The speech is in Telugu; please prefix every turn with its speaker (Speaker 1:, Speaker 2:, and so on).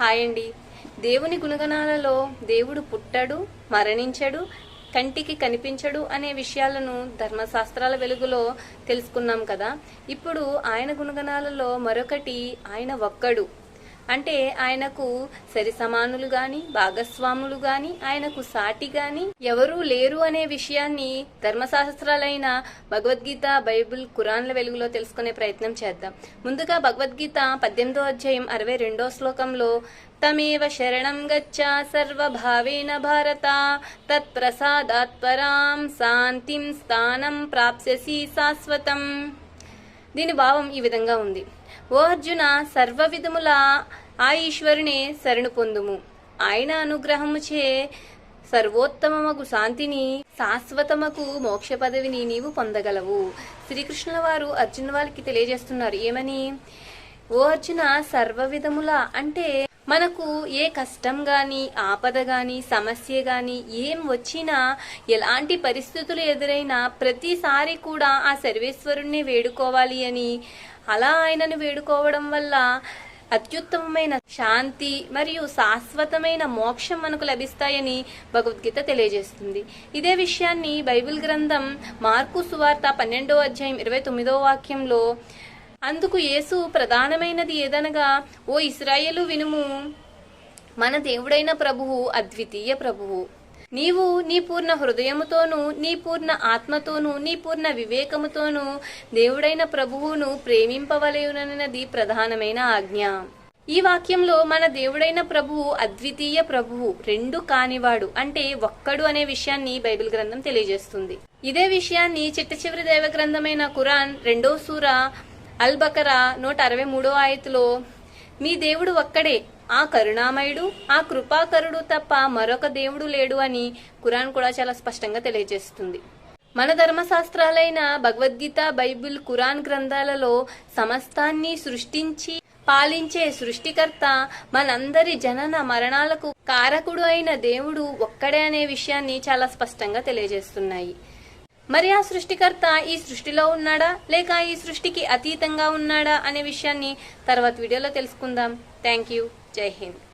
Speaker 1: హాయ్ అండి. దేవుని గుణగణాలలో దేవుడు పుట్టడు, మరణించడు, కంటికి కనిపించడు అనే విషయాలను ధర్మశాస్త్రాల వెలుగులో తెలుసుకున్నాం కదా. ఇప్పుడు ఆయన గుణగణాలలో మరొకటి ఆయన ఒక్కడు. అంటే ఆయనకు సరి సమానులు గాని భాగస్వాములు గాని ఆయనకు సాటి గాని ఎవరూ లేరు అనే విషయాన్ని ధర్మశాస్త్రాలైన భగవద్గీత, బైబిల్, ఖురాన్ల వెలుగులో తెలుసుకునే ప్రయత్నం చేద్దాం. ముందుగా భగవద్గీత 18వ అధ్యాయం 62వ శ్లోకంలో తమేవ శరణం గచ్చ సర్వభావేన భారత తత్ప్రసాదాత్ పరాం శాంతిం స్థానం ప్రాప్స్యసి శాశ్వతం. దీని భావం ఈ విధంగా ఉంది: ఓ అర్జున, సర్వ విధముల ఆ ఈశ్వరునే శరణు పొందుము. ఆయన అనుగ్రహముచే సర్వోత్తమమగు శాంతిని, శాశ్వతమకు మోక్ష పదవిని నీవు పొందగలవు. శ్రీకృష్ణుల వారు అర్జున వారికి తెలియజేస్తున్నారు ఏమని? ఓ అర్జున, సర్వ విధముల అంటే మనకు ఏ కష్టం గాని, ఆపద గాని, సమస్య గాని ఏం వచ్చినా, ఎలాంటి పరిస్థితులు ఎదురైనా ప్రతిసారి కూడా ఆ సర్వేశ్వరుణ్ణి వేడుకోవాలి అని, అలా ఆయనను వేడుకోవడం వల్ల అత్యుత్తమమైన శాంతి మరియు శాశ్వతమైన మోక్షం మనకు లభిస్తాయని భగవద్గీత తెలియజేస్తుంది. ఇదే విషయాన్ని బైబిల్ గ్రంథం మార్కు సువార్త 12వ అధ్యాయం 29వ వాక్యంలో, అందుకు యేసు ప్రధానమైనది ఏదనగా, ఓ ఇశ్రాయేలు వినుము, మన దేవుడైన ప్రభువు అద్వితీయ ప్రభువు. నీవు నీ పూర్ణ హృదయముతోనూ, నీ పూర్ణ ఆత్మతోనూ, నీ పూర్ణ వివేకముతోనూ దేవుడైన ప్రభువును ప్రేమింపవలెనన్నది ప్రధానమైన ఆజ్ఞ. ఈ వాక్యంలో మన దేవుడైన ప్రభువు అద్వితీయ ప్రభువు, రెండు కానివాడు, అంటే ఒక్కడు అనే విషయాన్ని బైబిల్ గ్రంథం తెలియజేస్తుంది. ఇదే విషయాన్ని చిట్ట చివరి దైవ గ్రంథమైన ఖురాన్ 2వ సూర అల్ బకరా 163వ ఆయతులో, మీ దేవుడు ఒక్కడే, ఆ కరుణామయుడు, ఆ కృపాకరుడు తప్ప మరొక దేవుడు లేడు అని ఖురాన్ కూడా చాలా స్పష్టంగా తెలియజేస్తుంది. మన ధర్మశాస్త్రాలైన భగవద్గీత, బైబిల్, ఖురాన్ గ్రంథాలలో సమస్తాన్ని సృష్టించి పాలించే సృష్టికర్త, మనందరి జనన మరణాలకు కారకుడు అయిన దేవుడు ఒక్కడే అనే విషయాన్ని చాలా స్పష్టంగా తెలియజేస్తున్నాయి. మరి ఆ సృష్టికర్త ఈ సృష్టిలో ఉన్నాడా, లేక ఈ సృష్టికి అతీతంగా ఉన్నాడా అనే విషయాన్ని తర్వాత వీడియోలో తెలుసుకుందాం. Thank you. జై హింద్.